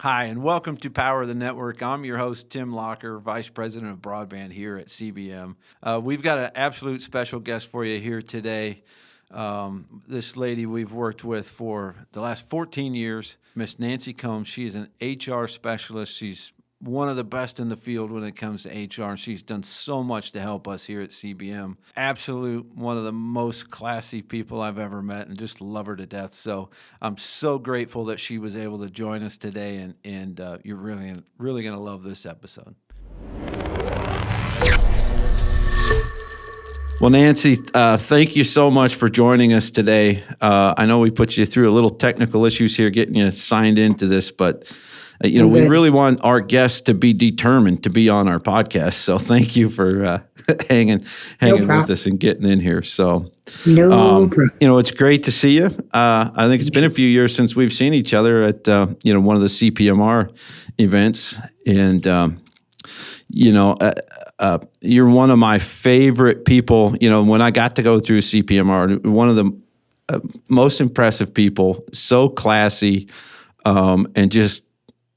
Hi, and welcome to Power of the Network. I'm your host, Tim Locker, Vice President of Broadband here at CBM. We've got an absolute special guest for you here today. This lady we've worked with for the last 14 years, Miss Nancye Combs. She is an HR specialist. She's one of the best in the field when it comes to HR, and she's done so much to help us here at CBM. Absolute one of the most classy people I've ever met, and just love her to death. So I'm so grateful that she was able to join us today, and you're really going to love this episode. Well, Nancye, thank you so much for joining us today. I know we put you through a little technical issues here getting you signed into this, but we really want our guests to be determined to be on our podcast. So thank you for hanging with us and getting in here. So, it's great to see you. I think it's been a few years since we've seen each other at, one of the CPMR events. And, you're one of my favorite people. When I got to go through CPMR, one of the most impressive people, so classy, and just,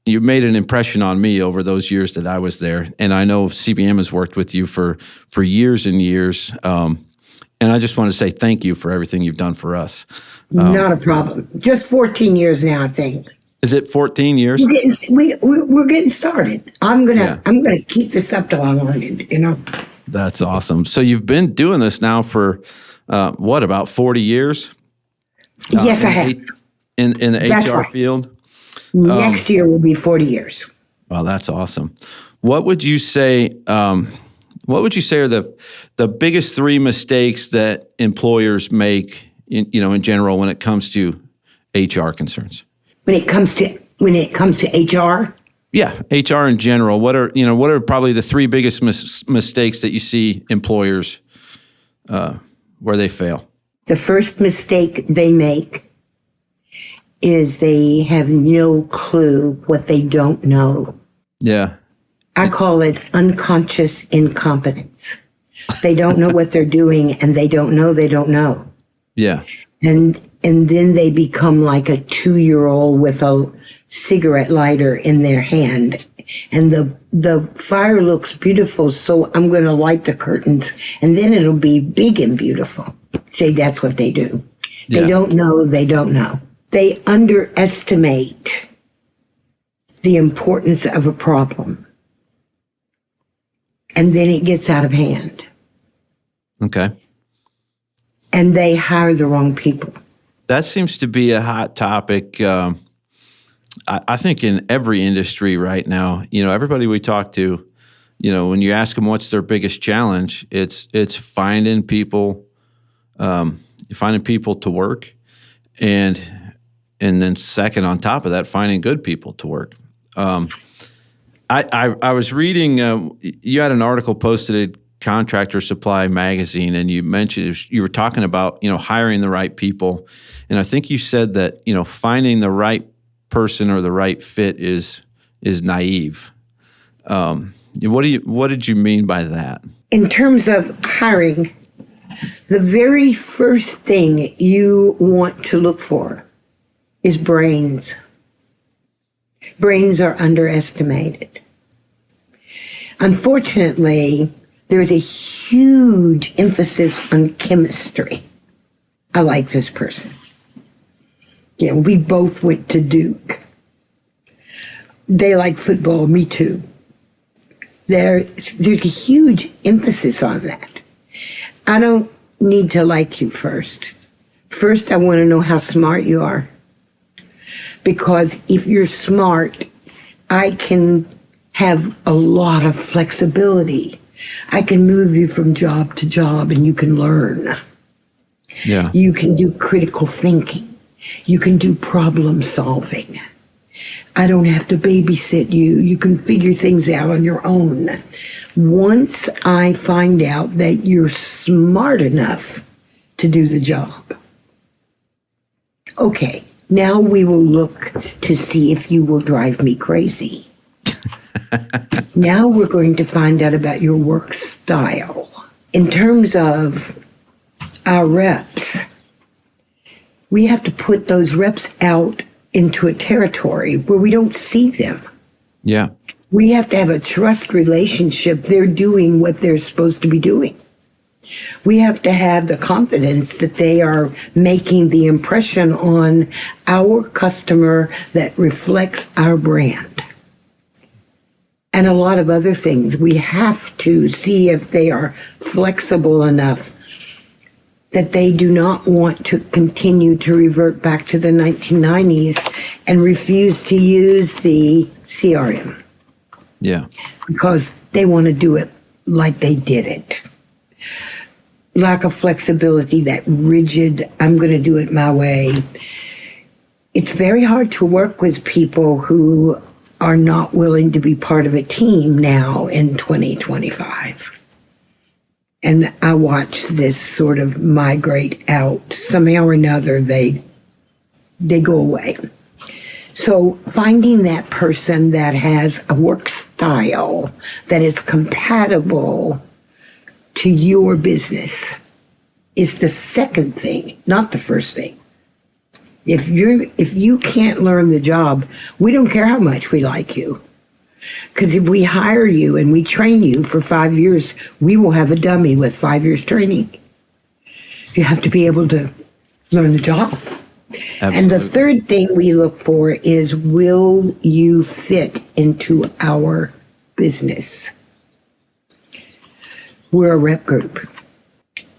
you made an impression on me over those years that I was there. And I know CBM has worked with you for years and years. And I just want to say thank you for everything you've done for us. Not a problem. Just 14 years now, I think. Is it 14 years? We're getting started. I'm gonna keep this up till I learn it, That's awesome. So you've been doing this now for about 40 years? Yes, I have. In the That's HR right. field? Next year will be 40 years. Well, that's awesome. What would you say? What would you say are the biggest three mistakes that employers make, in general, when it comes to HR concerns? When it comes to HR? Yeah, HR in general. What are probably the three biggest mistakes that you see employers where they fail? The first mistake they make is they have no clue what they don't know. Yeah. I call it unconscious incompetence. They don't know what they're doing, and they don't know. Yeah. And then they become like a 2-year-old with a cigarette lighter in their hand. And the fire looks beautiful, so I'm going to light the curtains, and then it'll be big and beautiful. See, that's what they do. They don't know. They underestimate the importance of a problem. And then it gets out of hand. Okay. And they hire the wrong people. That seems to be a hot topic, I think, in every industry right now. Everybody we talk to, when you ask them what's their biggest challenge, it's finding people to work, and then second on top of that, finding good people to work. I was reading, you had an article posted at Contractor Supply magazine, and you mentioned, you were talking about, hiring the right people. And I think you said that, finding the right person or the right fit is naive. What did you mean by that? In terms of hiring, the very first thing you want to look for is brains. Brains are underestimated. Unfortunately, there's a huge emphasis on chemistry. I like this person. We both went to Duke. They like football, me too. There's a huge emphasis on that. I don't need to like you first. First, I want to know how smart you are. Because if you're smart, I can have a lot of flexibility. I can move you from job to job, and you can learn. Yeah. You can do critical thinking. You can do problem solving. I don't have to babysit you. You can figure things out on your own. Once I find out that you're smart enough to do the job, okay, now we will look to see if you will drive me crazy. Now we're going to find out about your work style. In terms of our reps, we have to put those reps out into a territory where we don't see them. Yeah. We have to have a trust relationship. They're doing what they're supposed to be doing. We have to have the confidence that they are making the impression on our customer that reflects our brand. And a lot of other things. We have to see if they are flexible enough that they do not want to continue to revert back to the 1990s and refuse to use the CRM. Yeah. Because they want to do it like they did it. Lack of flexibility, that rigid, I'm going to do it my way. It's very hard to work with people who are not willing to be part of a team now in 2025. And I watch this sort of migrate out. Somehow or another, they go away. So finding that person that has a work style that is compatible to your business is the second thing, not the first thing. If you can't learn the job, we don't care how much we like you. Because if we hire you and we train you for 5 years, we will have a dummy with 5 years training. You have to be able to learn the job. Absolutely. And the third thing we look for is, will you fit into our business? We're a rep group.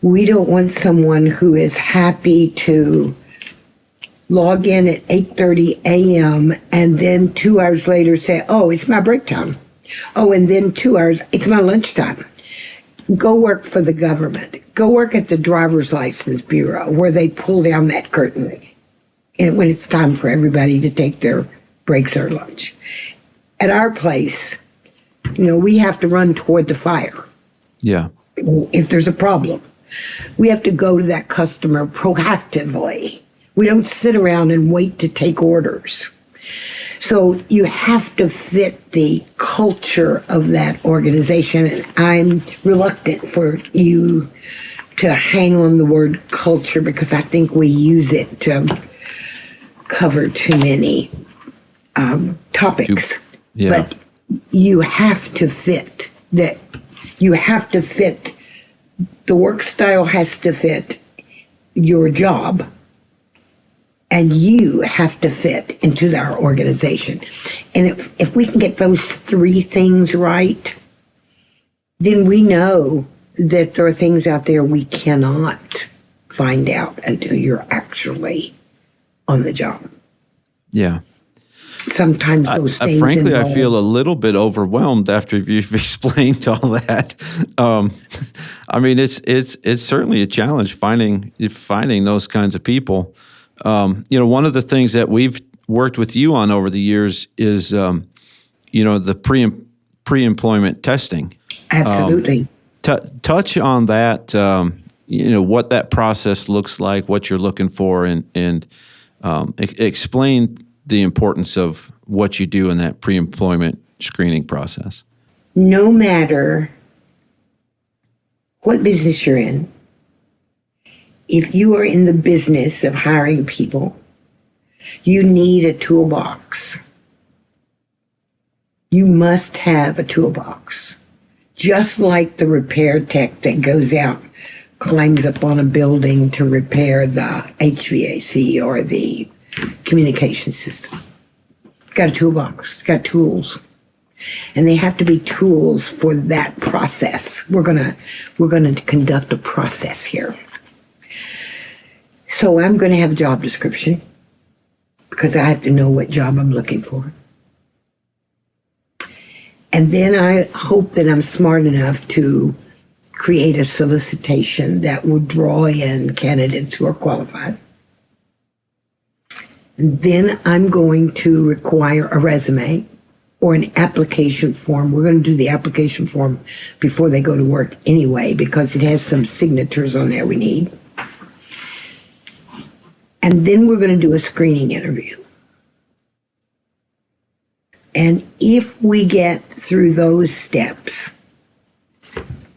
We don't want someone who is happy to log in at 8:30 a.m. and then 2 hours later say, oh, it's my break time. Oh, and then 2 hours, it's my lunchtime. Go work for the government. Go work at the driver's license bureau where they pull down that curtain and when it's time for everybody to take their breaks or lunch. At our place, we have to run toward the fire. Yeah. If there's a problem, we have to go to that customer proactively. We don't sit around and wait to take orders. So you have to fit the culture of that organization. And I'm reluctant for you to hang on the word culture because I think we use it to cover too many topics. Yeah. But you have to fit that. You have to fit. The work style has to fit your job. And you have to fit into our organization. And if we can get those three things right, then we know that there are things out there we cannot find out until you're actually on the job. Yeah. Sometimes those things frankly, involve, I feel a little bit overwhelmed after you've explained all that. I mean, it's certainly a challenge finding those kinds of people. One of the things that we've worked with you on over the years is, the pre-employment testing. Absolutely. Touch on that, what that process looks like, what you're looking for, and explain the importance of what you do in that pre-employment screening process. No matter what business you're in, if you are in the business of hiring people, you need a toolbox. You must have a toolbox. Just like the repair tech that goes out, climbs up on a building to repair the HVAC or the communication system. Got a toolbox, got tools. And they have to be tools for that process. We're gonna conduct a process here. So I'm going to have a job description because I have to know what job I'm looking for. And then I hope that I'm smart enough to create a solicitation that will draw in candidates who are qualified. And then I'm going to require a resume or an application form. We're going to do the application form before they go to work anyway because it has some signatures on there we need. And then we're going to do a screening interview. And if we get through those steps,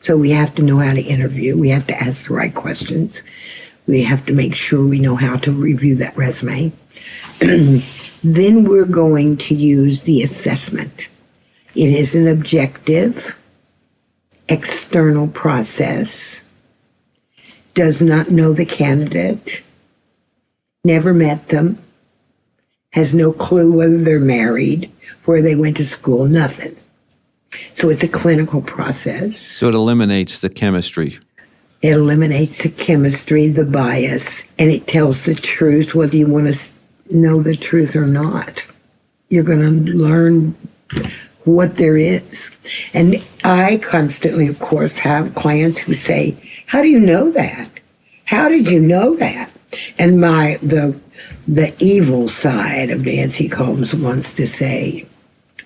so we have to know how to interview, we have to ask the right questions, we have to make sure we know how to review that resume. Then we're going to use the assessment. It is an objective, external process, does not know the candidate, never met them, has no clue whether they're married, where they went to school, nothing. So it's a clinical process. So it eliminates the chemistry. It eliminates the chemistry, the bias, and it tells the truth, whether you want to know the truth or not. You're going to learn what there is. And I constantly, of course, have clients who say, how do you know that? How did you know that? And the evil side of Nancye Combs wants to say,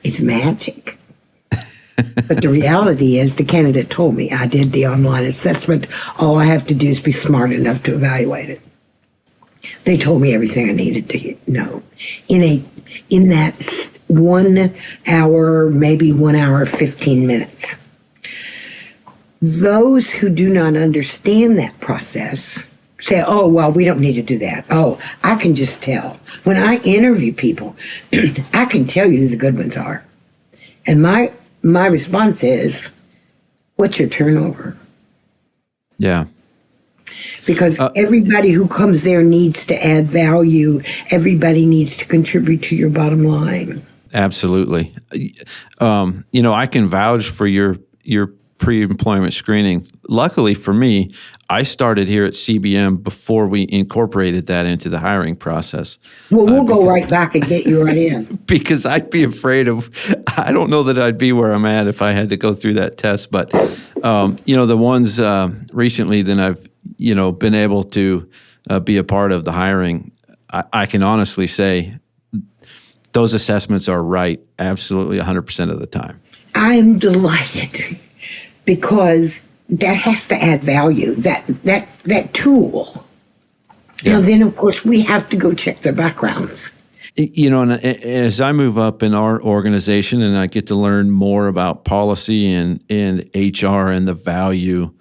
it's magic. But the reality is the candidate told me I did the online assessment. All I have to do is be smart enough to evaluate it. They told me everything I needed to know. In that 1 hour, maybe 1 hour, 15 minutes. Those who do not understand that process say, oh, well, we don't need to do that. Oh, I can just tell. When I interview people, I can tell you who the good ones are. And my response is, what's your turnover? Yeah. Because everybody who comes there needs to add value. Everybody needs to contribute to your bottom line. Absolutely. I can vouch for your pre-employment screening. Luckily for me, I started here at CBM before we incorporated that into the hiring process. Well, we'll go right back and get you right in. Because I'd be afraid I don't know that I'd be where I'm at if I had to go through that test. But, the ones recently that I've, been able to be a part of the hiring, I can honestly say those assessments are right absolutely 100% of the time. I'm delighted because that has to add value, that tool. Yeah. Now, then, of course, we have to go check their backgrounds. And as I move up in our organization and I get to learn more about policy and HR and the value,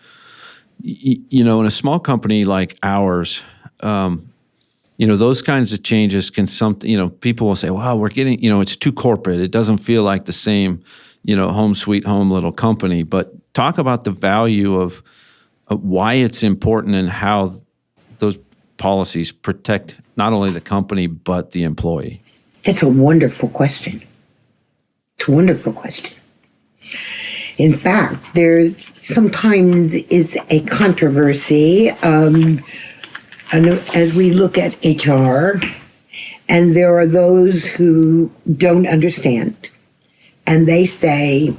in a small company like ours, those kinds of changes can people will say, wow, we're getting, it's too corporate. It doesn't feel like the same, home sweet home little company. But talk about the value of why it's important and how those policies protect not only the company, but the employee. That's a wonderful question. It's a wonderful question. In fact, there sometimes is a controversy as we look at HR, and there are those who don't understand, and they say,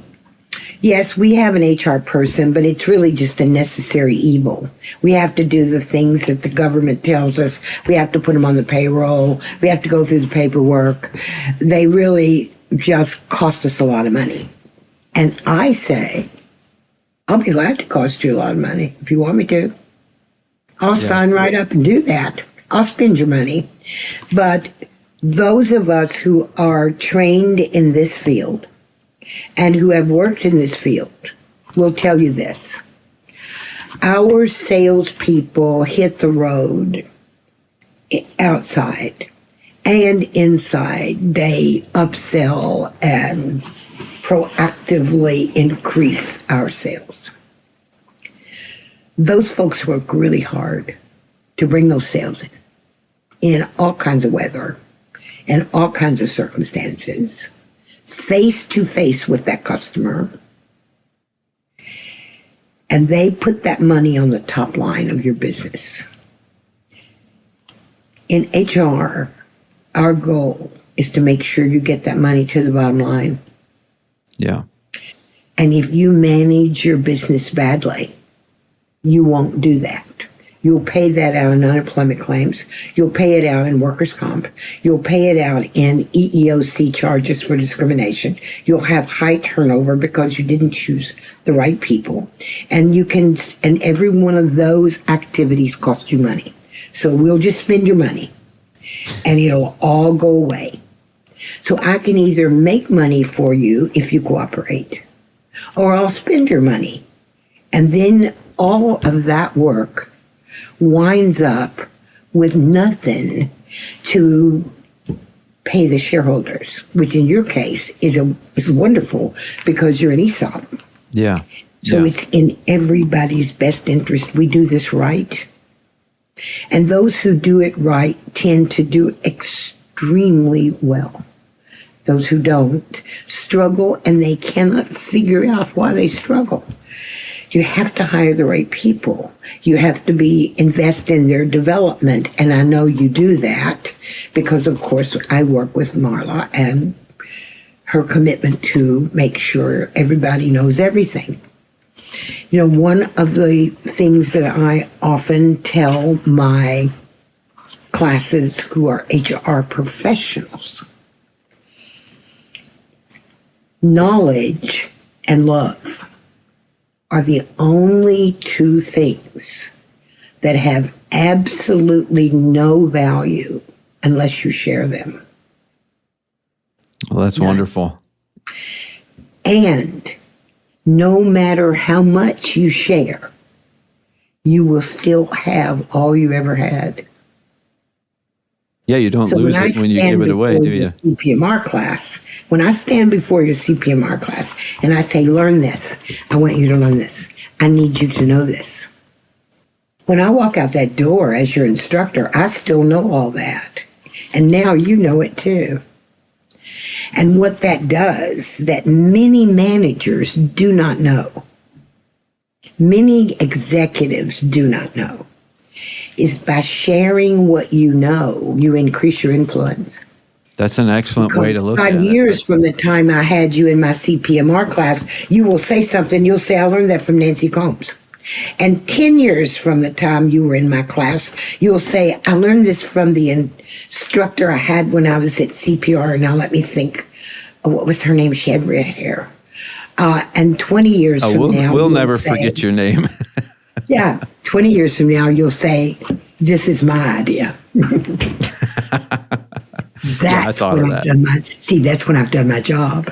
yes, we have an HR person, but it's really just a necessary evil. We have to do the things that the government tells us. We have to put them on the payroll. We have to go through the paperwork. They really just cost us a lot of money. And I say, I'll be glad to cost you a lot of money if you want me to. I'll sign right up and do that. I'll spend your money. But those of us who are trained in this field and who have worked in this field will tell you this. Our salespeople hit the road outside and inside. They upsell and proactively increase our sales. Those folks work really hard to bring those sales in all kinds of weather and all kinds of circumstances, face to face with that customer. And they put that money on the top line of your business. In HR, our goal is to make sure you get that money to the bottom line. Yeah. And if you manage your business badly, you won't do that. You'll pay that out in unemployment claims. You'll pay it out in workers' comp. You'll pay it out in EEOC charges for discrimination. You'll have high turnover because you didn't choose the right people. And every one of those activities cost you money. So we'll just spend your money and it'll all go away. So I can either make money for you if you cooperate, or I'll spend your money. And then all of that work winds up with nothing to pay the shareholders, which in your case is wonderful because you're an ESOP. Yeah. So it's in everybody's best interest we do this right. And those who do it right tend to do extremely well. Those who don't struggle, and they cannot figure out why they struggle. You have to hire the right people. You have to invest in their development. And I know you do that because, of course, I work with Marla and her commitment to make sure everybody knows everything. You know, one of the things that I often tell my classes who are HR professionals, knowledge and love are the only two things that have absolutely no value unless you share them. Well, that's wonderful. And no matter how much you share, you will still have all you ever had. Yeah, you don't lose it when you give it away, do you? CPMR class. When I stand before your CPMR class and I say, learn this, I want you to learn this. I need you to know this. When I walk out that door as your instructor, I still know all that. And now you know it too. And what that does, that many managers do not know, many executives do not know, is by sharing what you know, you increase your influence. That's an excellent way to look at it. 5 years from the time I had you in my CPMR class, you will say something, you'll say, I learned that from Nancye Combs. And 10 years from the time you were in my class, you'll say, I learned this from the instructor I had when I was at CPR. Now let me think, what was her name? She had red hair. And 20 years from now, we'll never forget your name. Yeah, 20 years from now, you'll say, this is my idea. That's when I've done my job.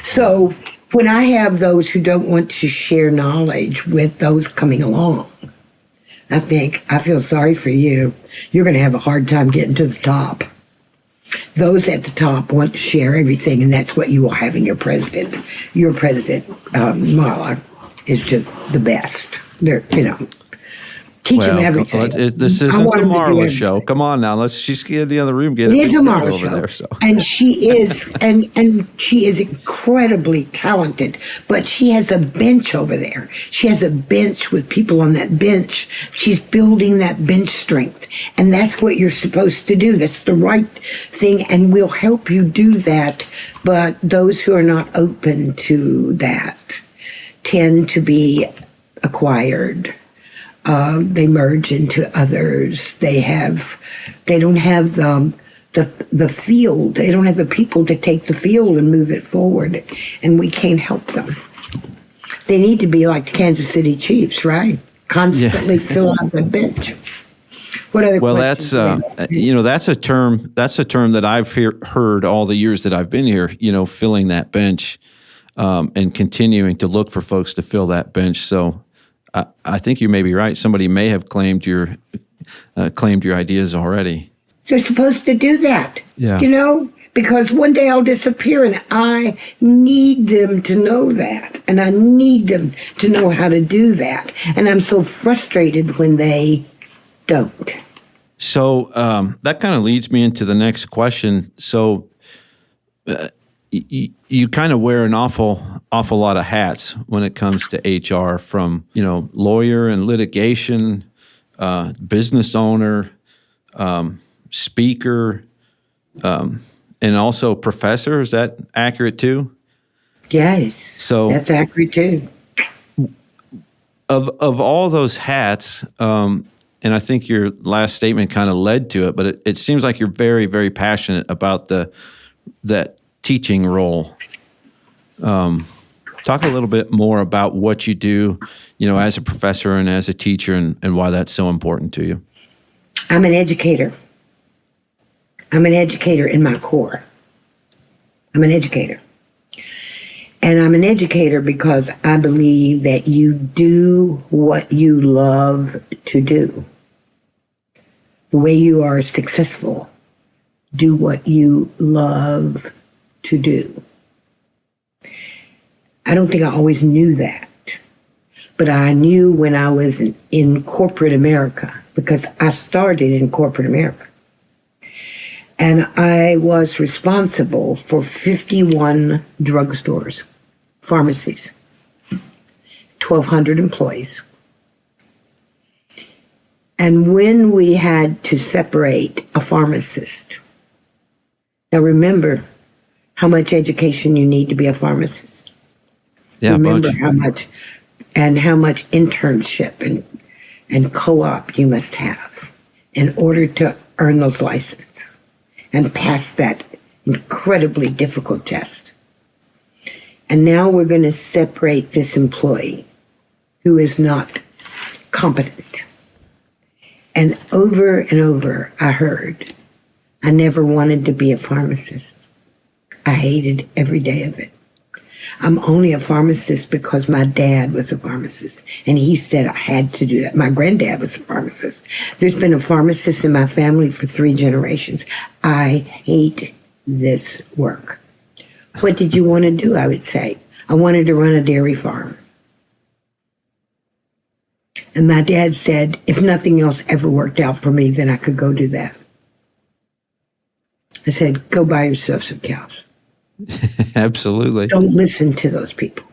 So when I have those who don't want to share knowledge with those coming along, I feel sorry for you. You're going to have a hard time getting to the top. Those at the top want to share everything, and that's what you will have in your president. Your president, Marla, is just the best. Teach them everything. This isn't the Marla show. Come on now, she's get in the other room. It is a Marla show, there, so. And she is, and she is incredibly talented. But she has a bench over there. She has a bench with people on that bench. She's building that bench strength, and that's what you're supposed to do. That's the right thing, and we'll help you do that. But those who are not open to that tend to be acquired. They merge into others. They don't have the field. They don't have the people to take the field and move it forward, and we can't help them. They need to be like the Kansas City Chiefs, right? Constantly fill out the bench. What other questions? Well, that's a term that I've heard all the years that I've been here. Filling that bench, and continuing to look for folks to fill that bench. So. I think you may be right. Somebody may have claimed your ideas already. They're supposed to do that. Yeah. Because one day I'll disappear, and I need them to know that, and I need them to know how to do that. And I'm so frustrated when they don't. So that kind of leads me into the next question. So you kind of wear an awful lot of hats when it comes to HR, from lawyer and litigation, business owner, speaker, and also professor. Is that accurate too? Yes. So that's accurate too. Of all those hats, and I think your last statement kind of led to it, but it seems like you're very, very passionate about that teaching role. Talk a little bit more about what you do, as a professor and as a teacher, and why that's so important to you. I'm an educator. I'm an educator in my core. I'm an educator. And I'm an educator because I believe that you do what you love to do. The way you are successful do what you love to do. I don't think I always knew that, but I knew when I was in corporate America, because I started in corporate America. And I was responsible for 51 drugstores, pharmacies, 1,200 employees. And when we had to separate a pharmacist, now remember how much education you need to be a pharmacist. Yeah, remember bunch. how much internship and co-op you must have in order to earn those licenses and pass that incredibly difficult test. And now we're going to separate this employee who is not competent. And over, I heard, I never wanted to be a pharmacist. I hated every day of it. I'm only a pharmacist because my dad was a pharmacist, and he said I had to do that. My granddad was a pharmacist. There's been a pharmacist in my family for 3 generations. I hate this work. What did you want to do? I would say, I wanted to run a dairy farm. And my dad said, if nothing else ever worked out for me, then I could go do that. I said, go buy yourself some cows. Absolutely. Don't listen to those people.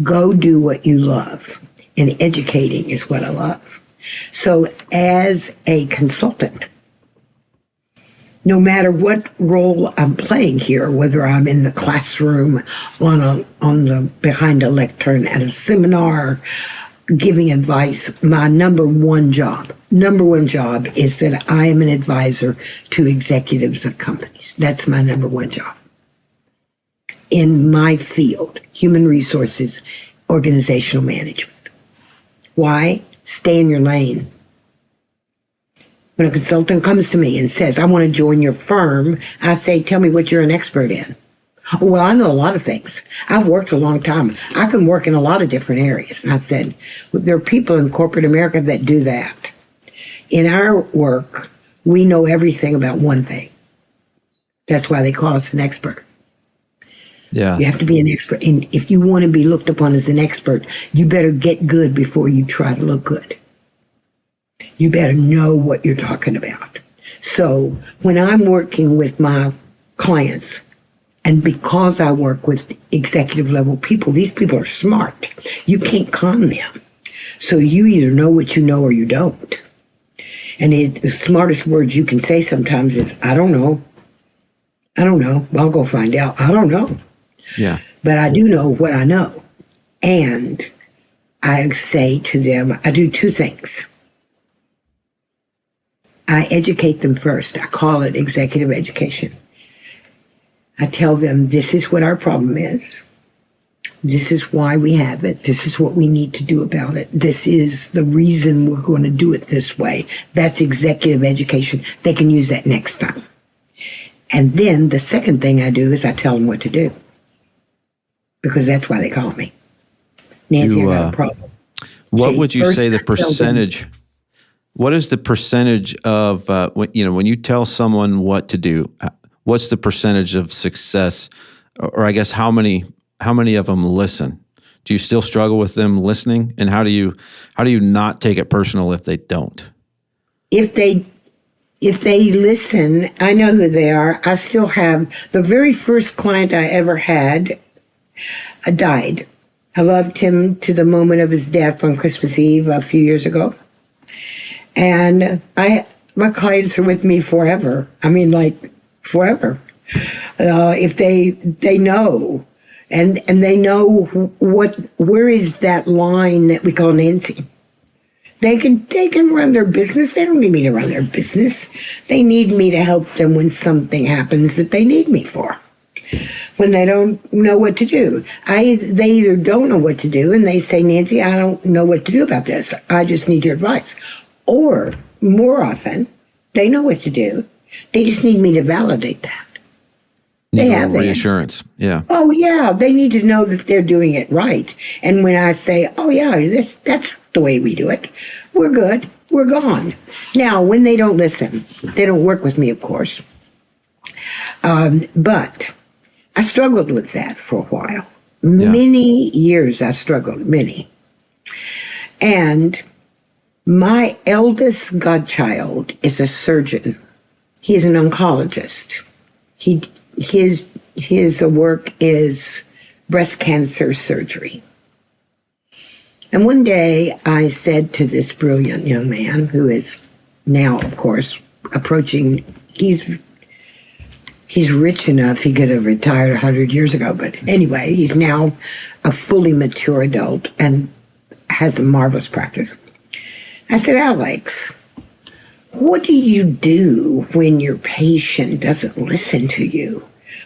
Go do what you love. And educating is what I love. So as a consultant, no matter what role I'm playing here, whether I'm in the classroom, behind a lectern at a seminar, giving advice, my number one job is that I am an advisor to executives of companies. That's my number one job. In my field, human resources, organizational management. Why? Stay in your lane. When a consultant comes to me and says, I want to join your firm, I say, tell me what you're an expert in. Well, I know a lot of things. I've worked a long time. I can work in a lot of different areas. And I said, there are people in corporate America that do that. In our work, we know everything about one thing. That's why they call us an expert. Yeah. You have to be an expert. And if you want to be looked upon as an expert, you better get good before you try to look good. You better know what you're talking about. So when I'm working with my clients, and because I work with executive level people, these people are smart. You can't con them. So you either know what you know or you don't. And the smartest words you can say sometimes is, I don't know. I don't know. I'll go find out. I don't know. Yeah. But I do know what I know. And I say to them, I do 2 things. I educate them first. I call it executive education. I tell them, this is what our problem is. This is why we have it. This is what we need to do about it. This is the reason we're going to do it this way. That's executive education. They can use that next time. And then the second thing I do is I tell them what to do. Because that's why they call me. Nancye, I got a problem. What See, would you first say the I tell them- percentage? What is the percentage of when you tell someone what to do? What's the percentage of success, or I guess how many of them listen? Do you still struggle with them listening, and how do you not take it personal if they don't? If they listen, I know who they are. I still have the very first client I ever had died. I loved him to the moment of his death on Christmas Eve a few years ago. And my clients are with me forever. I mean, like forever. If they know, and they know where is that line that we call Nancye. They can run their business. They don't need me to run their business. They need me to help them when something happens that they need me for. When they don't know what to do. They either don't know what to do and they say, Nancye, I don't know what to do about this. I just need your advice. Or more often, they know what to do. They just need me to validate that. They have reassurance. Yeah. Oh, yeah. They need to know that they're doing it right. And when I say, oh, yeah, that's the way we do it, we're good. We're gone. Now, when they don't listen, they don't work with me, of course. But I struggled with that for a while. Many years I struggled, many. And my eldest godchild is a surgeon. He is an oncologist. His work is breast cancer surgery. And one day I said to this brilliant young man, who is now, of course, approaching, he's rich enough, he could have retired 100 years ago, but anyway, he's now a fully mature adult and has a marvelous practice. I said, Alex, what do you do when your patient doesn't listen to you?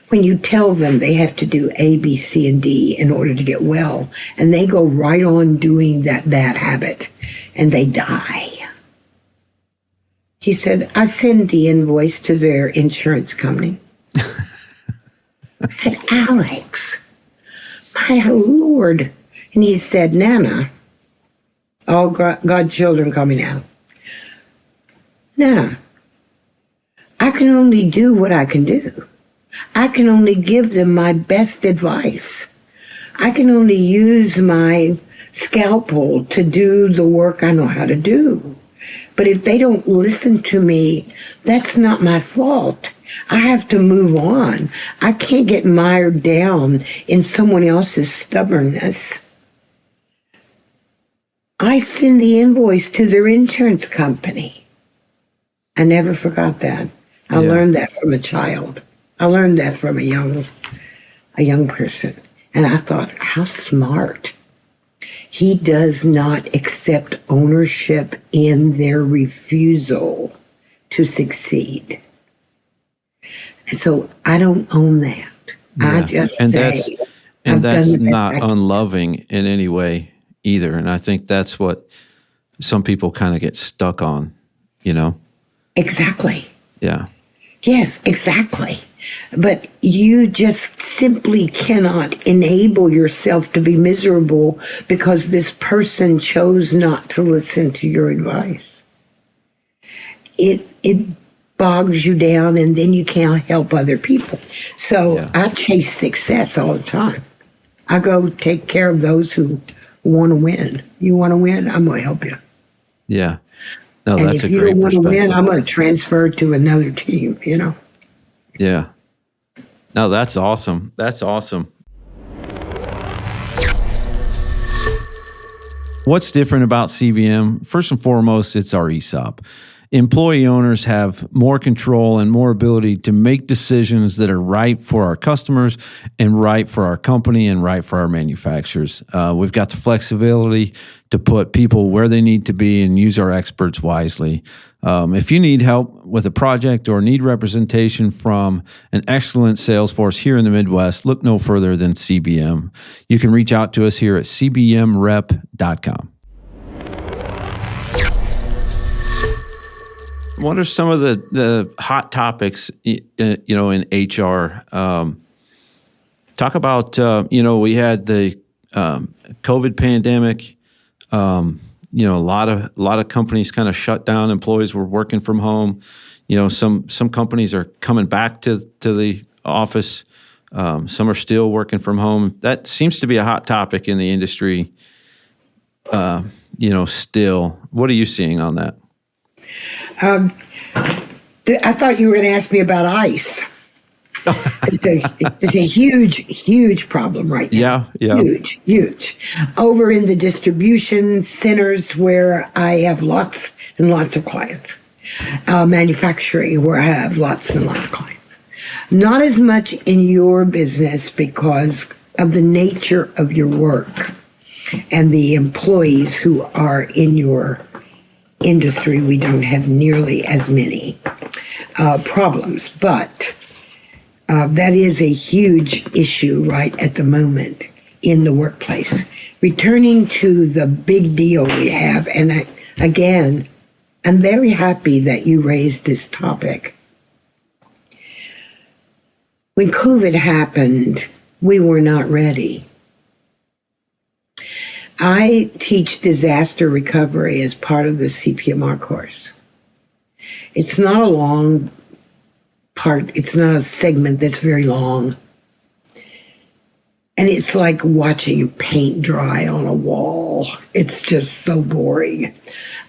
When you tell them they have to do A, B, C, and D in order to get well, and they go right on doing that bad habit, and they die. He said, I send the invoice to their insurance company. I said, Alex, my Lord. And he said, Nana, all godchildren call me Nana. Nana, I can only do what I can do. I can only give them my best advice. I can only use my scalpel to do the work I know how to do. But if they don't listen to me, that's not my fault. I have to move on. I can't get mired down in someone else's stubbornness. I send the invoice to their insurance company. I never forgot that. I learned that from a child. I learned that from a young person. And I thought, how smart. He does not accept ownership in their refusal to succeed. And so I don't own that. Yeah. I just and say, that's not unloving in any way either. And I think that's what some people kind of get stuck on, you know? Exactly. Yeah. Yes, exactly. But you just simply cannot enable yourself to be miserable because this person chose not to listen to your advice. It bogs you down, and then you can't help other people. So I chase success all the time. I go take care of those who want to win. You want to win? I'm going to help you. Yeah. No, and that's if a you great don't want to perspective. win, I'm going to transfer to another team, you know? Yeah. No, that's awesome. That's awesome. What's different about CBM? First and foremost, it's our ESOP. Employee owners have more control and more ability to make decisions that are right for our customers and right for our company and right for our manufacturers. We've got the flexibility to put people where they need to be and use our experts wisely. If you need help with a project or need representation from an excellent sales force here in the Midwest, look no further than CBM. You can reach out to us here at cbmrep.com. What are some of the hot topics, in HR? Talk about, we had the COVID pandemic. A lot of companies kind of shut down. Employees were working from home. Some companies are coming back to the office. Some are still working from home. That seems to be a hot topic in the industry. Still, what are you seeing on that? I thought you were going to ask me about ICE. It's a huge problem right now. Yeah. Huge. Over in the distribution centers where I have lots and lots of clients. Manufacturing where I have lots and lots of clients. Not as much in your business because of the nature of your work and the employees who are in your industry. We don't have nearly as many problems, but that is a huge issue right at the moment in the workplace. Returning to the big deal we have, and again, I'm very happy that you raised this topic. When COVID happened, we were not ready. I teach disaster recovery as part of the CPMR course. It's not a long part. It's not a segment that's very long. And it's like watching paint dry on a wall. It's just so boring.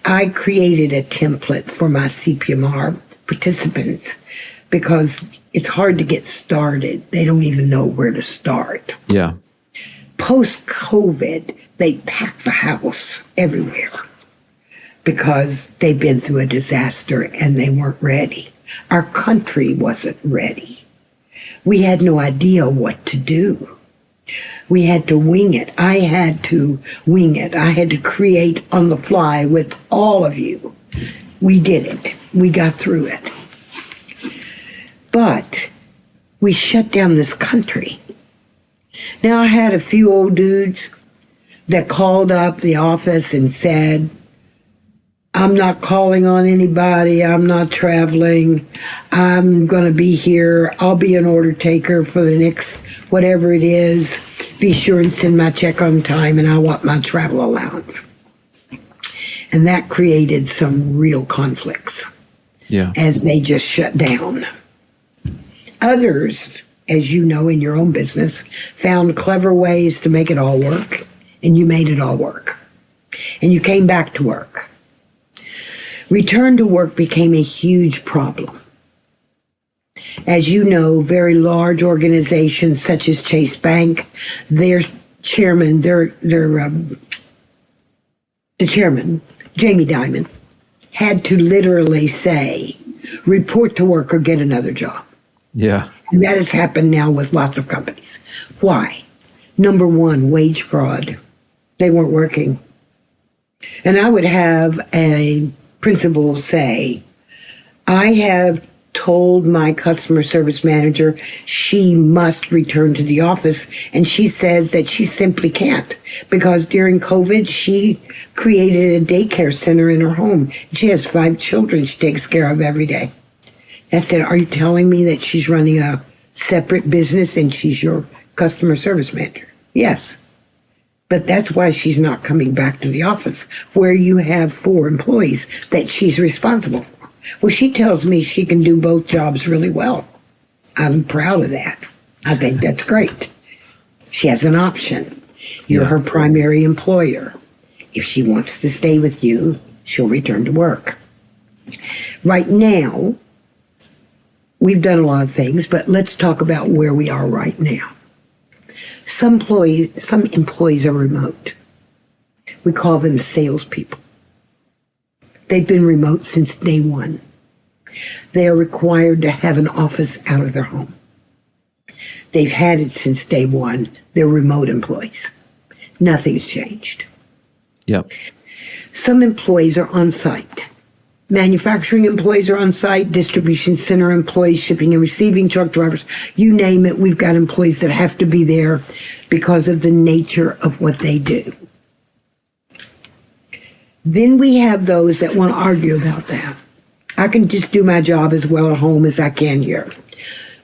I created a template for my CPMR participants because it's hard to get started. They don't even know where to start. Yeah. Post-COVID, they packed the house everywhere because they've been through a disaster and they weren't ready. Our country wasn't ready. We had no idea what to do. We had to wing it. I had to wing it. I had to create on the fly with all of you. We did it. We got through it. But we shut down this country. Now, I had a few old dudes that called up the office and said, I'm not calling on anybody. I'm not traveling. I'm going to be here. I'll be an order taker for the next whatever it is. Be sure and send my check on time, and I want my travel allowance. And that created some real conflicts as they just shut down. Others, as you know in your own business, found clever ways to make it all work, and you made it all work. And you came back to work. Return to work became a huge problem. As you know, very large organizations such as Chase Bank, their chairman, the chairman, Jamie Dimon, had to literally say, report to work or get another job. Yeah. And that has happened now with lots of companies. Why? Number one, wage fraud. They weren't working. And I would have a principal say, I have told my customer service manager she must return to the office, and she says that she simply can't because during COVID she created a daycare center in her home. She has 5 children she takes care of every day. I said, are you telling me that she's running a separate business and she's your customer service manager? Yes. But that's why she's not coming back to the office where you have 4 employees that she's responsible for. Well, she tells me she can do both jobs really well. I'm proud of that. I think that's great. She has an option. You're her primary employer. If she wants to stay with you, she'll return to work. Right now, we've done a lot of things, but let's talk about where we are right now. Some employees are remote. We call them salespeople. They've been remote since day one. They are required to have an office out of their home. They've had it since day one. They're remote employees. Nothing's changed. Yep. Some employees are on site. Manufacturing employees are on site, distribution center employees, shipping and receiving, truck drivers, you name it. We've got employees that have to be there because of the nature of what they do. Then we have those that want to argue about that. I can just do my job as well at home as I can here.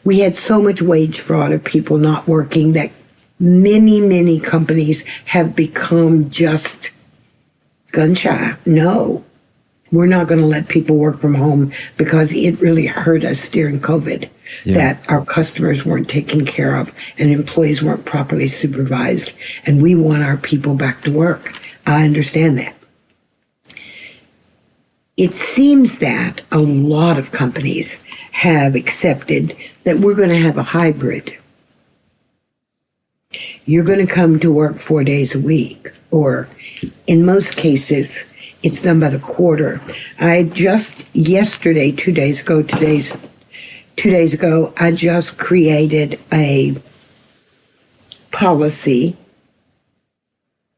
We had so much wage fraud of people not working that many companies have become just gun shy. No. We're not going to let people work from home because it really hurt us during COVID that our customers weren't taken care of and employees weren't properly supervised. And we want our people back to work. I understand that. It seems that a lot of companies have accepted that we're going to have a hybrid. You're going to come to work 4 days a week, or in most cases, it's done by the quarter. I just yesterday, 2 days ago, 2 days ago, I just created a policy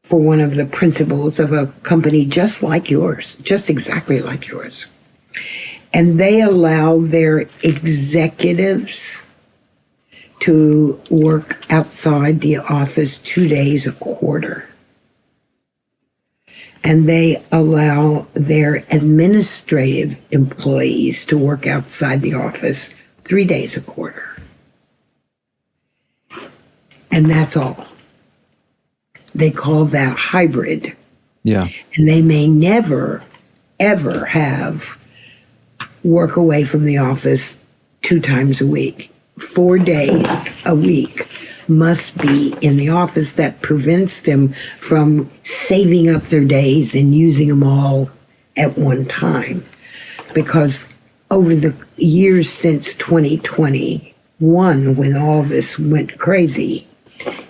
for one of the principals of a company just like yours, just exactly like yours. And they allow their executives to work outside the office 2 days a quarter. And they allow their administrative employees to work outside the office 3 days a quarter. And that's all. They call that hybrid. Yeah. And they may never, ever have work away from the office 2 times a week. 4 days a week must be in the office. That prevents them from saving up their days and using them all at one time. Because over the years since 2021, when all this went crazy,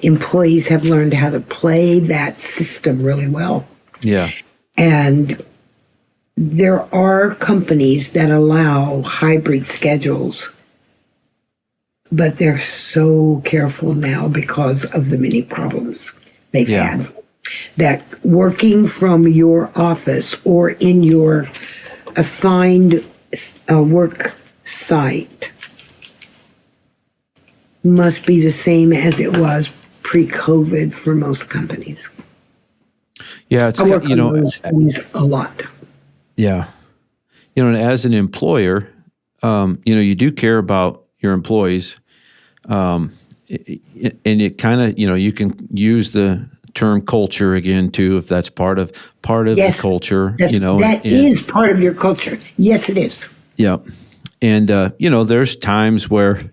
employees have learned how to play that system really well. Yeah. And there are companies that allow hybrid schedules, but they're so careful now because of the many problems they've had. That working from your office or in your assigned work site must be the same as it was pre-COVID for most companies. Yeah, it's, I work on those things a lot. Yeah. And as an employer, you do care about your employees. And it kind of, you can use the term culture again too, if that's part of Yes, the culture, that is part of your culture. Yes, it is. Yeah. And, there's times where,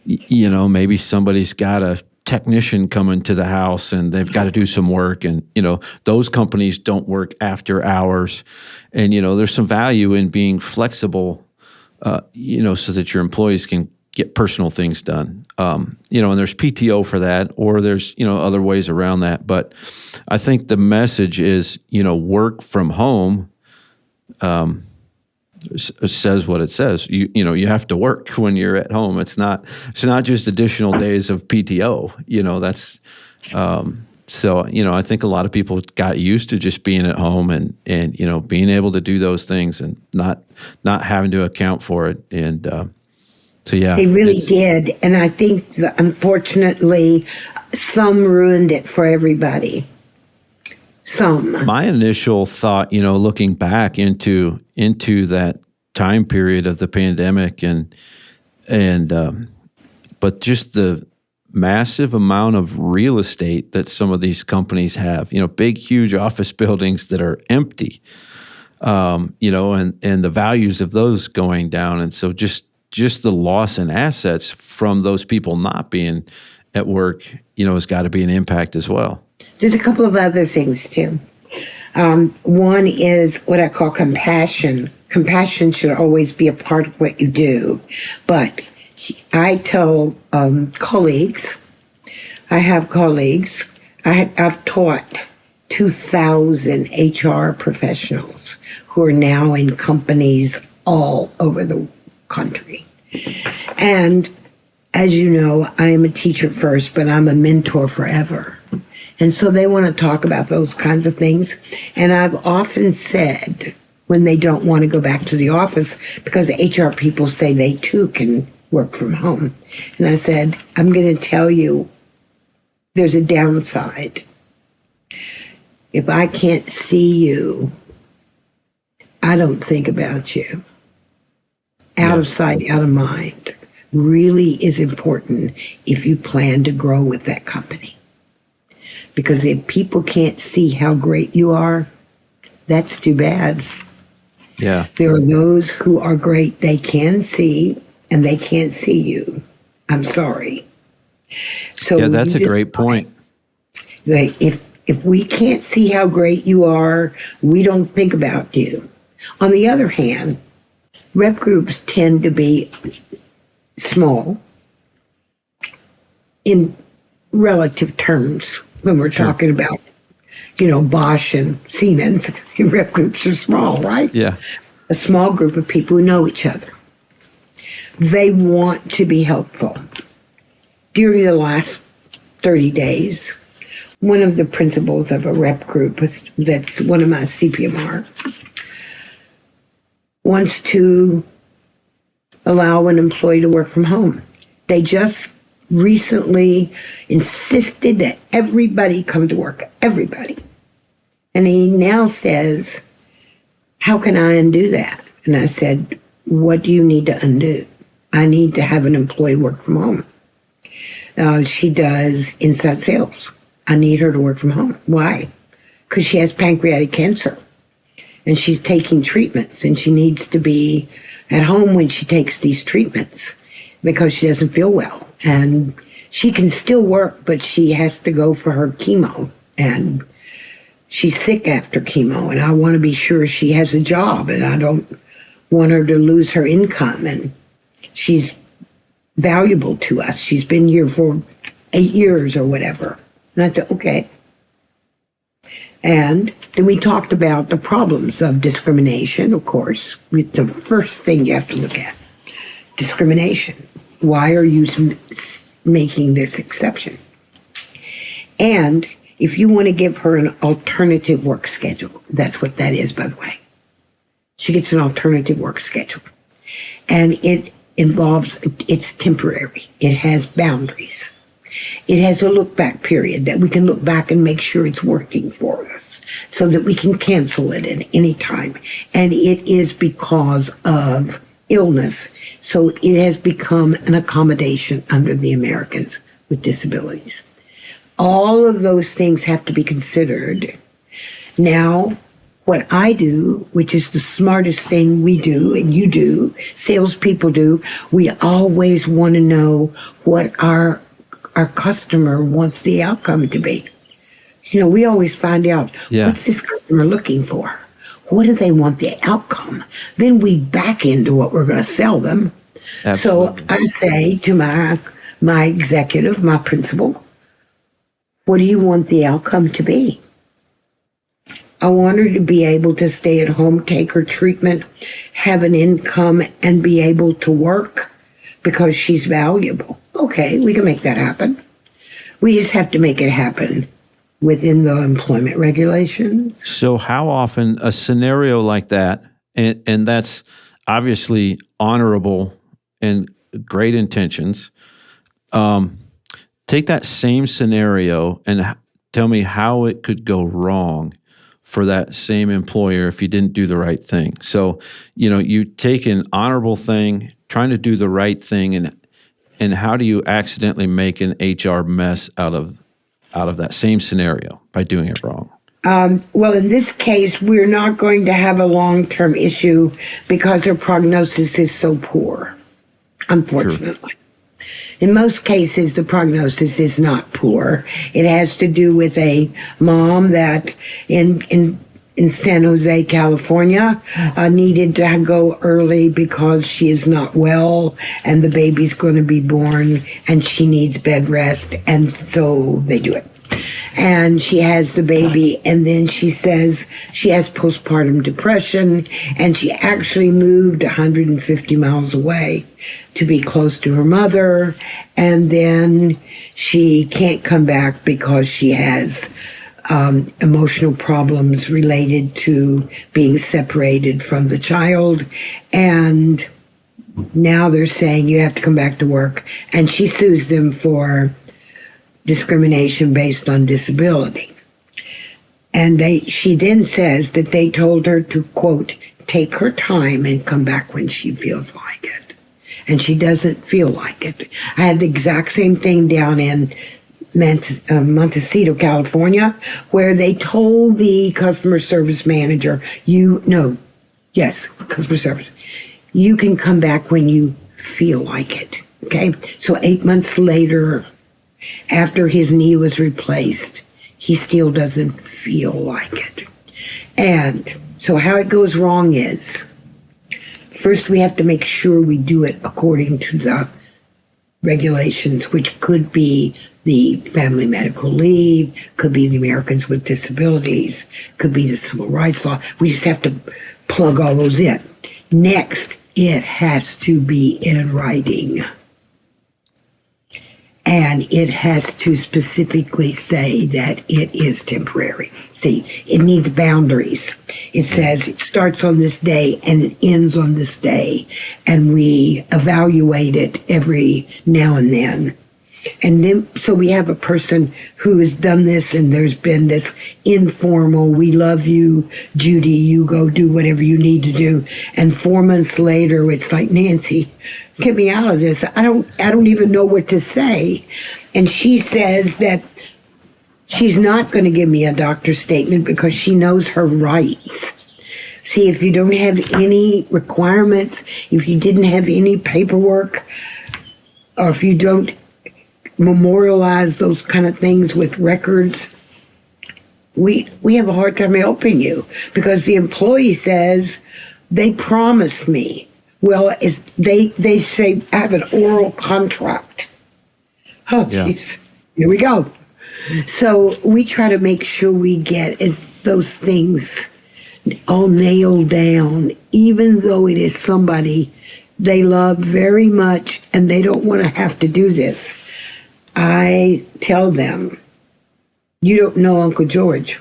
maybe somebody's got a technician coming to the house and they've got to do some work, and, those companies don't work after hours. And, there's some value in being flexible, so that your employees can get personal things done. And there's PTO for that, or there's, other ways around that. But I think the message is, work from home, says what it says. You have to work when you're at home. It's not just additional days of PTO. That's so I think a lot of people got used to just being at home and being able to do those things and not having to account for it. And so yeah, they really did. And I think that unfortunately some ruined it for everybody. Some. My initial thought, looking back into that time period of the pandemic and but just the massive amount of real estate that some of these companies have, big, huge office buildings that are empty, and the values of those going down. And so just the loss in assets from those people not being at work, has got to be an impact as well. There's a couple of other things, too. One is what I call compassion. Compassion should always be a part of what you do. But I tell colleagues, I have colleagues, I've taught 2,000 HR professionals who are now in companies all over the country. And as you know, I am a teacher first, but I'm a mentor forever. And so they want to talk about those kinds of things. And I've often said when they don't want to go back to the office, because HR people say they too can work from home. And I said, I'm going to tell you there's a downside. If I can't see you, I don't think about you. Out of sight, out of mind really is important if you plan to grow with that company. Because if people can't see how great you are, that's too bad. Yeah. There are those who are great, they can see, and they can't see you. I'm sorry. So yeah, that's a great point. Like if we can't see how great you are, we don't think about you. On the other hand, rep groups tend to be small in relative terms when we're talking about, Bosch and Siemens. Rep groups are small, right? Yeah. A small group of people who know each other. They want to be helpful. During the last 30 days, one of the principals of a rep group, that's one of my CPMR, wants to allow an employee to work from home. They just recently insisted that everybody come to work, everybody. And he now says, how can I undo that? And I said, what do you need to undo? I need to have an employee work from home. She does inside sales. I need her to work from home. Why? Because she has pancreatic cancer and she's taking treatments and she needs to be at home when she takes these treatments because she doesn't feel well. And she can still work, but she has to go for her chemo. And she's sick after chemo. And I want to be sure she has a job. And I don't want her to lose her income. And she's valuable to us. She's been here for 8 years or whatever. And I said, okay. And then we talked about the problems of discrimination, of course. The first thing you have to look at, discrimination. Why are you making this exception? And if you want to give her an alternative work schedule, that's what that is, by the way. She gets an alternative work schedule. And it involves, it's temporary. It has boundaries. It has a look-back period that we can look back and make sure it's working for us so that we can cancel it at any time. And it is because of illness. So it has become an accommodation under the Americans with Disabilities. All of those things have to be considered. Now, what I do, which is the smartest thing we do and you do, salespeople do, we always want to know what our customer wants the outcome to be. You know, we always find out, what's this customer looking for? What do they want the outcome? Then we back into what we're going to sell them. Absolutely. So I say to my executive, my principal, what do you want the outcome to be? I want her to be able to stay at home, take her treatment, have an income, and be able to work because she's valuable. Okay, we can make that happen. We just have to make it happen within the employment regulations. So how often a scenario like that, and that's obviously honorable and great intentions, take that same scenario and tell me how it could go wrong for that same employer if you didn't do the right thing. So, you know, you take an honorable thing, trying to do the right thing, and how do you accidentally make an HR mess out of that same scenario by doing it wrong? Well, in this case, we're not going to have a long-term issue because her prognosis is so poor, unfortunately. Sure. In most cases, the prognosis is not poor. It has to do with a mom that in San Jose, California, needed to go early because she is not well and the baby's going to be born and she needs bed rest. And so they do it. And she has the baby, and then she says she has postpartum depression, and she actually moved 150 miles away to be close to her mother, and then she can't come back because she has emotional problems related to being separated from the child, and now they're saying you have to come back to work, and she sues them for discrimination based on disability. And she then says that they told her to, quote, take her time and come back when she feels like it. And she doesn't feel like it. I had the exact same thing down in Montecito, California, where they told the customer service manager, customer service, you can come back when you feel like it. Okay? So 8 months later, after his knee was replaced, he still doesn't feel like it. And so how it goes wrong is, first we have to make sure we do it according to the regulations, which could be the Family Medical Leave, could be the Americans with Disabilities, could be the Civil Rights Law. We just have to plug all those in. Next, it has to be in writing. And it has to specifically say that it is temporary. See, it needs boundaries. It says it starts on this day and it ends on this day. And we evaluate it every now and then. And then, so we have a person who has done this, and there's been this informal, we love you, Judy, you go do whatever you need to do. And 4 months later, it's like, Nancye, get me out of this. I don't even know what to say. And she says that she's not going to give me a doctor's statement because she knows her rights. See, if you don't have any requirements, if you didn't have any paperwork, or if you don't memorialize those kind of things with records, we have a hard time helping you, because the employee says, they promised me. Well, they say, I have an oral contract. Oh, jeez. Here we go. So we try to make sure we get those things all nailed down, even though it is somebody they love very much and they don't want to have to do this. I tell them, you don't know Uncle George.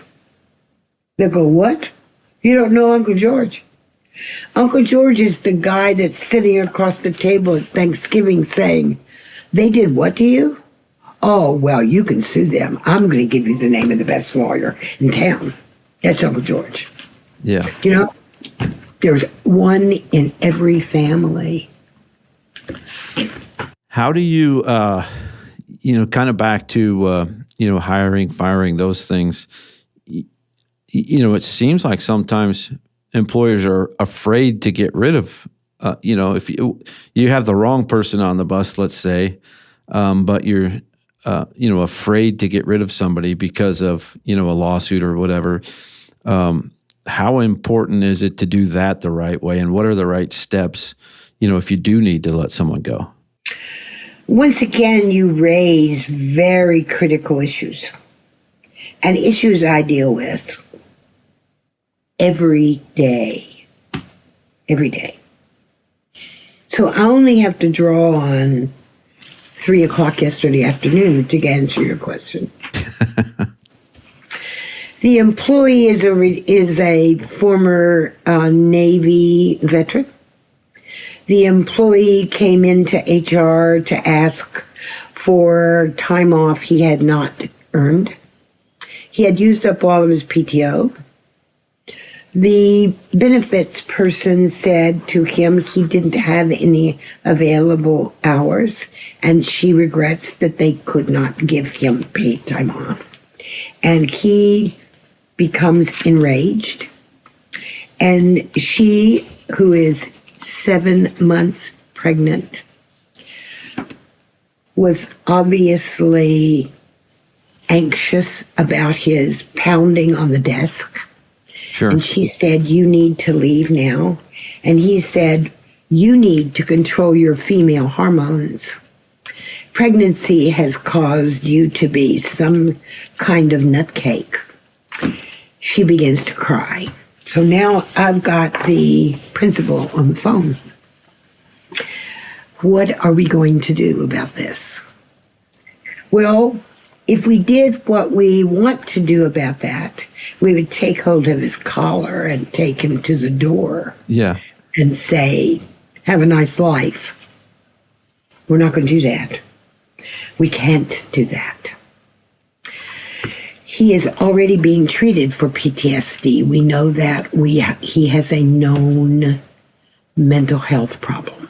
They go, what? You don't know Uncle George? Uncle George is the guy that's sitting across the table at Thanksgiving saying, they did what to you? Oh, well, you can sue them. I'm going to give you the name of the best lawyer in town. That's Uncle George. Yeah. You know, there's one in every family. How do you, kind of back to, hiring, firing, those things, it seems like sometimes employers are afraid to get rid of, if you have the wrong person on the bus, let's say, but you're, afraid to get rid of somebody because of, a lawsuit or whatever. How important is it to do that the right way? And what are the right steps, if you do need to let someone go? Once again, you raise very critical issues, and issues I deal with every day. So I only have to draw on 3:00 yesterday afternoon to answer your question. The employee is a former Navy veteran. The employee came into HR to ask for time off he had not earned. He had used up all of his PTO. The benefits person said to him he didn't have any available hours, and she regrets that they could not give him paid time off. And he becomes enraged. And she, who is 7 months pregnant, was obviously anxious about his pounding on the desk. Sure. And she said, you need to leave now. And he said, you need to control your female hormones. Pregnancy has caused you to be some kind of nutcake. She begins to cry. So now I've got the principal on the phone. What are we going to do about this? Well, if we did what we want to do about that, we would take hold of his collar and take him to the door. Yeah. And say, have a nice life. We're not going to do that. We can't do that. He is already being treated for PTSD. We know that he has a known mental health problem.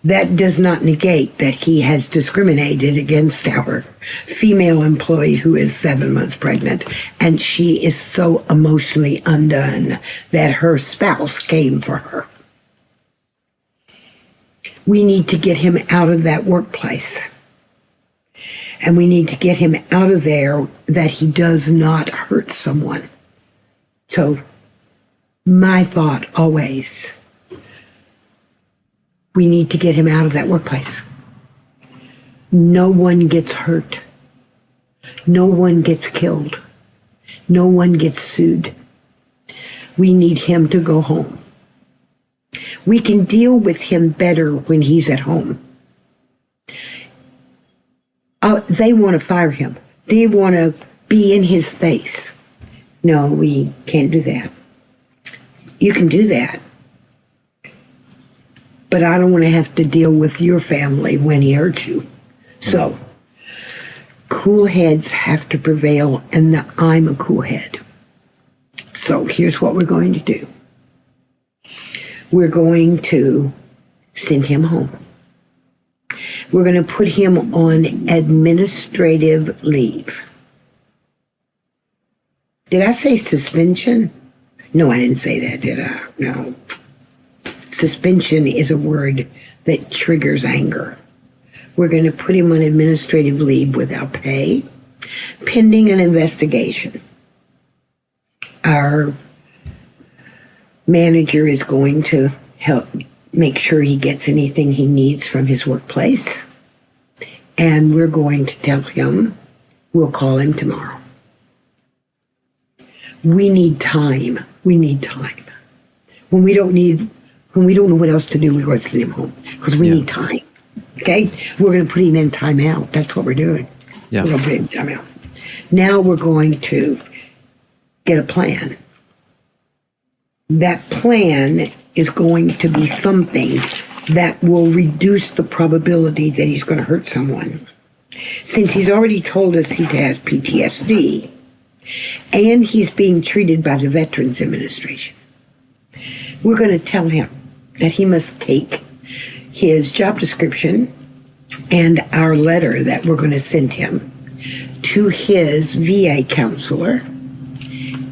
That does not negate that he has discriminated against our female employee who is 7 months pregnant, and she is so emotionally undone that her spouse came for her. We need to get him out of that workplace. And we need to get him out of there that he does not hurt someone. So my thought always, we need to get him out of that workplace. No one gets hurt. No one gets killed. No one gets sued. We need him to go home. We can deal with him better when he's at home. They want to fire him. They want to be in his face. No, we can't do that. You can do that. But I don't want to have to deal with your family when he hurts you. So, cool heads have to prevail, and I'm a cool head. So here's what we're going to do. We're going to send him home. We're going to put him on administrative leave. Did I say suspension? No, I didn't say that, did I? No. Suspension is a word that triggers anger. We're going to put him on administrative leave without pay, pending an investigation. Our manager is going to help make sure he gets anything he needs from his workplace. And we're going to tell him we'll call him tomorrow. We need time. We need time. When we don't know what else to do, we go to send him home because we need time. Okay? We're going to put him in timeout. That's what we're doing. Yeah. We're going to put him in timeout. Now we're going to get a plan. That plan is going to be something that will reduce the probability that he's going to hurt someone. Since he's already told us he has PTSD, and he's being treated by the Veterans Administration, we're going to tell him that he must take his job description and our letter that we're going to send him to his VA counselor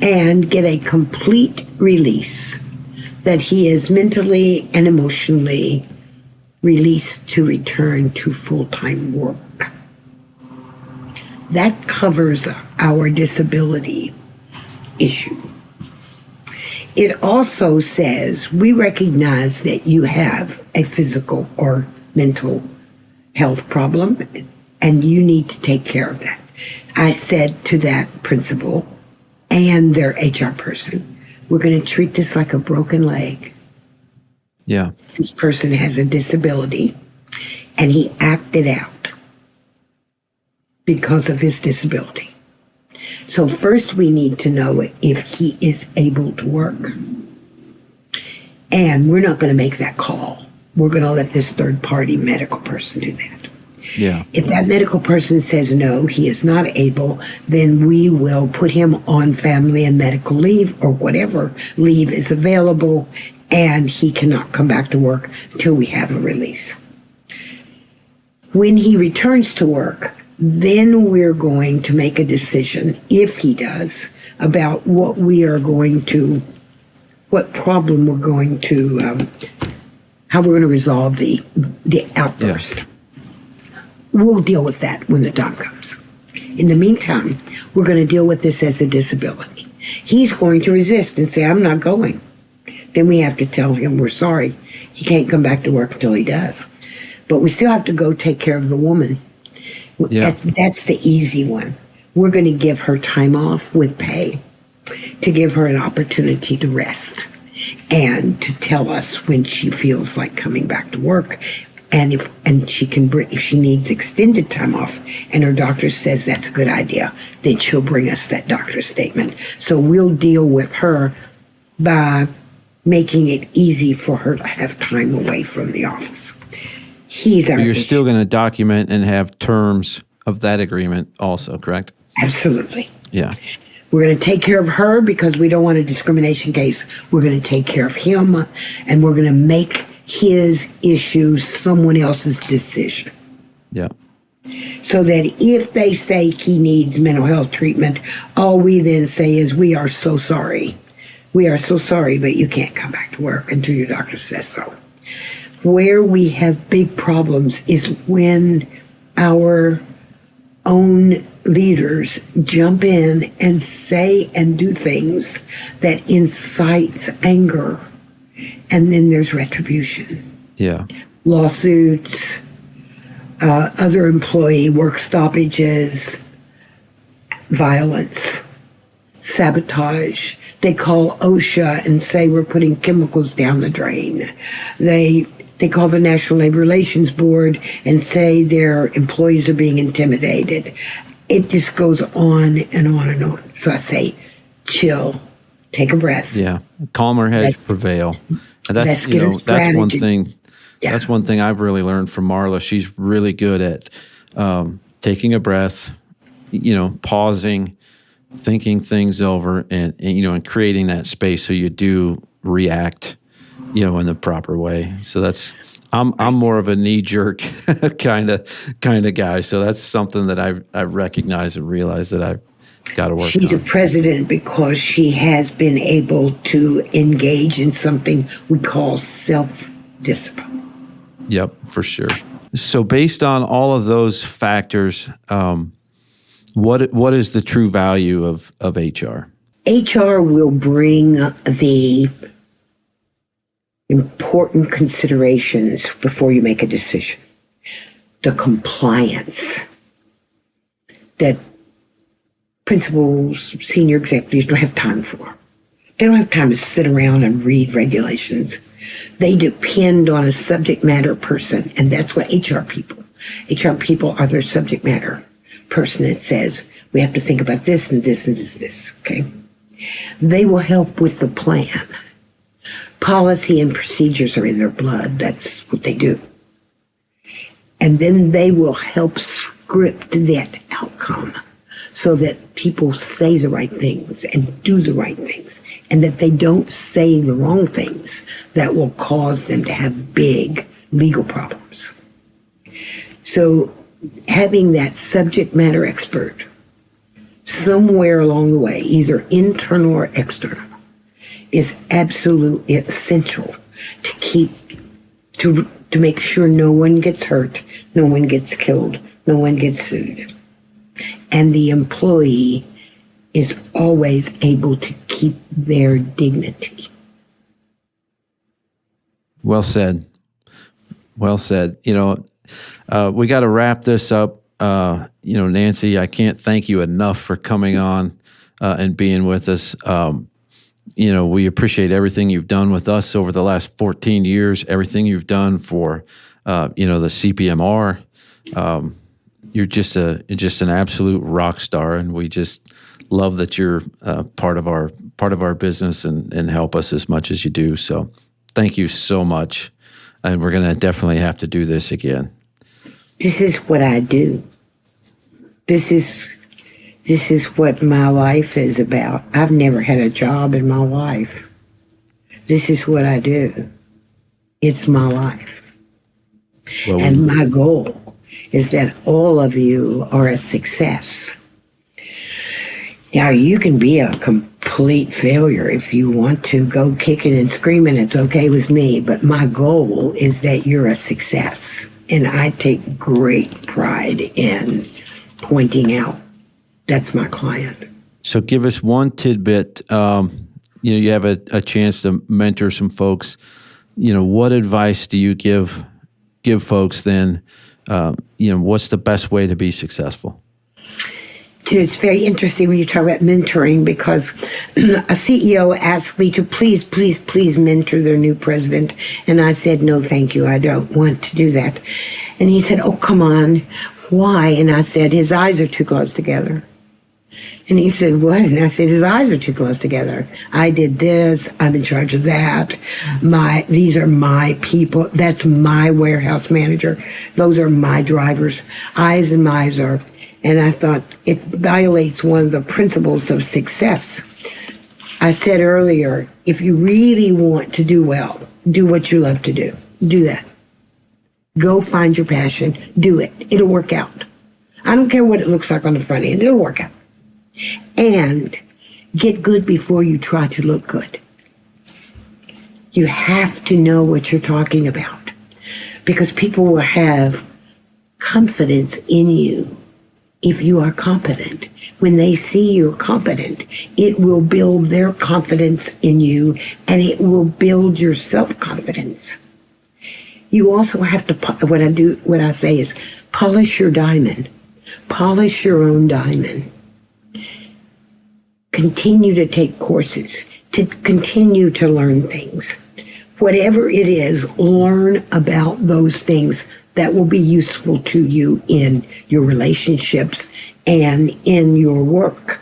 and get a complete release that he is mentally and emotionally released to return to full-time work. That covers our disability issue. It also says we recognize that you have a physical or mental health problem and you need to take care of that. I said to that principal and their HR person, we're going to treat this like a broken leg. Yeah. This person has a disability and he acted out because of his disability. So first we need to know if he is able to work. And we're not going to make that call. We're going to let this third-party medical person do that. Yeah. If that medical person says no, he is not able, then we will put him on family and medical leave or whatever leave is available, and he cannot come back to work until we have a release. When he returns to work, then we're going to make a decision, if he does, about what problem we're going to, how we're going to resolve the outburst. Yeah. We'll deal with that when the time comes. In the meantime, we're going to deal with this as a disability. He's going to resist and say, I'm not going. Then we have to tell him we're sorry. He can't come back to work until he does. But we still have to go take care of the woman. Yeah. That's the easy one. We're going to give her time off with pay to give her an opportunity to rest and to tell us when she feels like coming back to work. And if she needs extended time off and her doctor says that's a good idea, then she'll bring us that doctor's statement. So we'll deal with her by making it easy for her to have time away from the office. You're still going to document and have terms of that agreement also, correct? Absolutely. Yeah. We're going to take care of her because we don't want a discrimination case. We're going to take care of him, and we're going to make his issue someone else's decision. Yeah. So that if they say he needs mental health treatment, all we then say is, we are so sorry. We are so sorry, but you can't come back to work until your doctor says so. Where we have big problems is when our own leaders jump in and say and do things that incites anger, and then there's retribution. Yeah. Lawsuits, other employee work stoppages, violence, sabotage. They call OSHA and say we're putting chemicals down the drain. They call the National Labor Relations Board and say their employees are being intimidated. It just goes on and on and on. So I say, chill, take a breath. Yeah, calmer heads prevail. And that's one thing. Yeah. That's one thing I've really learned from Marla. She's really good at taking a breath, pausing, thinking things over, and creating that space so you do react, in the proper way. So I'm more of a knee jerk kind of guy. So that's something that I've recognized and realized that I've got to work She's a on. president because she has been able to engage in something we call self-discipline. Yep, for sure. So based on all of those factors, what is the true value of HR? HR will bring the important considerations before you make a decision. The compliance that principals, senior executives don't have time for. They don't have time to sit around and read regulations. They depend on a subject matter person, and that's what HR people are their subject matter person that says, we have to think about this and this and this, okay? They will help with the plan. Policy and procedures are in their blood. That's what they do. And then they will help script that outcome so that people say the right things and do the right things, and that they don't say the wrong things that will cause them to have big legal problems. So having that subject matter expert somewhere along the way, either internal or external, is absolutely essential to make sure no one gets hurt, no one gets killed, no one gets sued. And the employee is always able to keep their dignity. Well said. Well said. We got to wrap this up. Nancye, I can't thank you enough for coming on and being with us. We appreciate everything you've done with us over the last 14 years, everything you've done for, the CPMR. You're just an absolute rock star, and we just love that you're part of our business and help us as much as you do. So thank you so much, and we're gonna definitely have to do this again. This is what I do. This is what my life is about. I've never had a job in my life. This is what I do. It's my life. Well, and my goal is that all of you are a success. Now, you can be a complete failure if you want to go kicking and screaming. It's okay with me. But my goal is that you're a success. And I take great pride in pointing out that's my client. So give us one tidbit. You have a chance to mentor some folks. What advice do you give folks then? What's the best way to be successful? It's very interesting when you talk about mentoring, because a CEO asked me to please mentor their new president. And I said, no, thank you. I don't want to do that. And he said, oh, come on. Why? And I said, his eyes are too close together. And he said, what? And I said, his eyes are too close together. I did this. I'm in charge of that. These are my people. That's my warehouse manager. Those are my drivers. Eyes and my's are. And I thought it violates one of the principles of success. I said earlier, if you really want to do well, do what you love to do. Do that. Go find your passion. Do it. It'll work out. I don't care what it looks like on the front end. It'll work out. And get good before you try to look good. You have to know what you're talking about, because people will have confidence in you if you are competent. When they see you're competent, it will build their confidence in you, and it will build your self-confidence. You also have to, what I say is polish your diamond. Polish your own diamond. Continue to take courses, to continue to learn things. Whatever it is, learn about those things that will be useful to you in your relationships and in your work.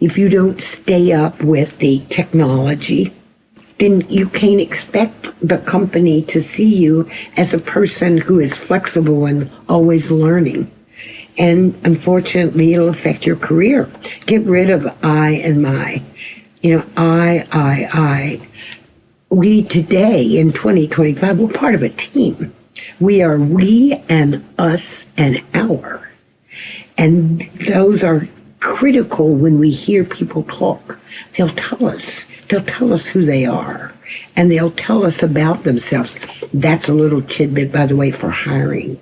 If you don't stay up with the technology, then you can't expect the company to see you as a person who is flexible and always learning. And unfortunately, it'll affect your career. Get rid of I and my. I. We today in 2025, we're part of a team. We are we and us and our. And those are critical when we hear people talk. They'll tell us. They'll tell us who they are. And they'll tell us about themselves. That's a little tidbit, by the way, for hiring.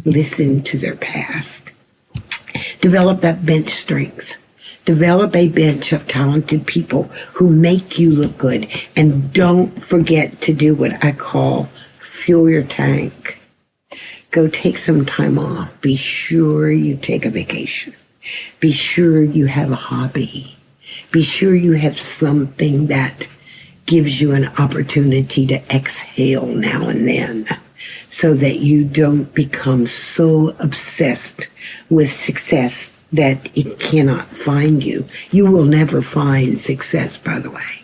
Listen to their past. Develop that bench strength. Develop a bench of talented people who make you look good. And don't forget to do what I call fuel your tank. Go take some time off. Be sure you take a vacation. Be sure you have a hobby. Be sure you have something that gives you an opportunity to exhale now and then so that you don't become so obsessed with success that it cannot find you. You will never find success, by the way.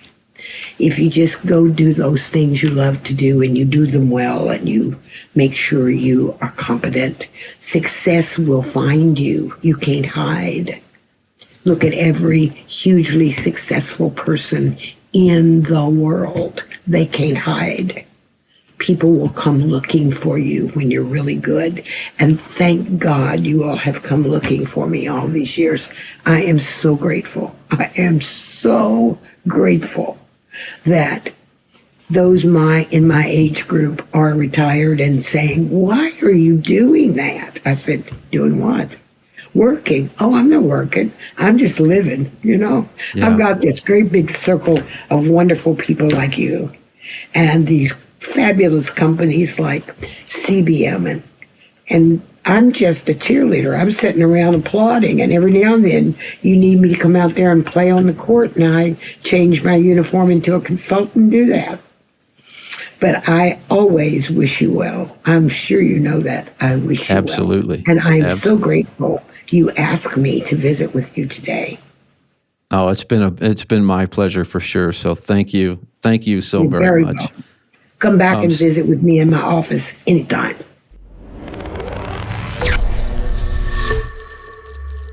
If you just go do those things you love to do and you do them well and you make sure you are competent, success will find you. You can't hide. Look at every hugely successful person in the world. They can't hide. People will come looking for you when you're really good. And thank God you all have come looking for me all these years. I am so grateful. I am so grateful that those in my age group are retired and saying, "Why are you doing that?" I said, "Doing what?" "Working." "Oh, I'm not working. I'm just living, Yeah. I've got this great big circle of wonderful people like you and these fabulous companies like CBM and I'm just a cheerleader. I'm sitting around applauding, and every now and then you need me to come out there and play on the court, and I change my uniform into a consultant and do that. But I always wish you well. I'm sure you know that. I wish you Absolutely. well. And I'm so grateful you asked me to visit with you today. Oh, it's been my pleasure for sure. So thank you so You're very much. welcome. Come back and visit with me in my office anytime.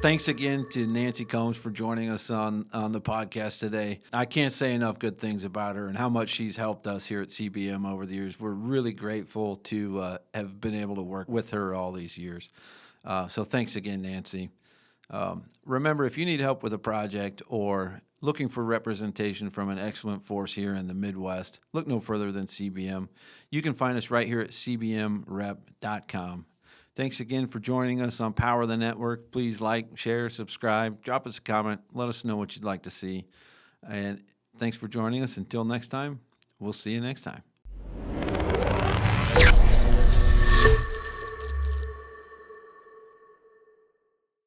Thanks again to Nancye Combs for joining us on the podcast today. I can't say enough good things about her and how much she's helped us here at CBM over the years. We're really grateful to have been able to work with her all these years. So thanks again, Nancye. Remember, if you need help with a project or looking for representation from an excellent force here in the Midwest, look no further than CBM. You can find us right here at cbmrep.com. Thanks again for joining us on Power the Network. Please like, share, subscribe, drop us a comment. Let us know what you'd like to see. And thanks for joining us. Until next time, we'll see you next time.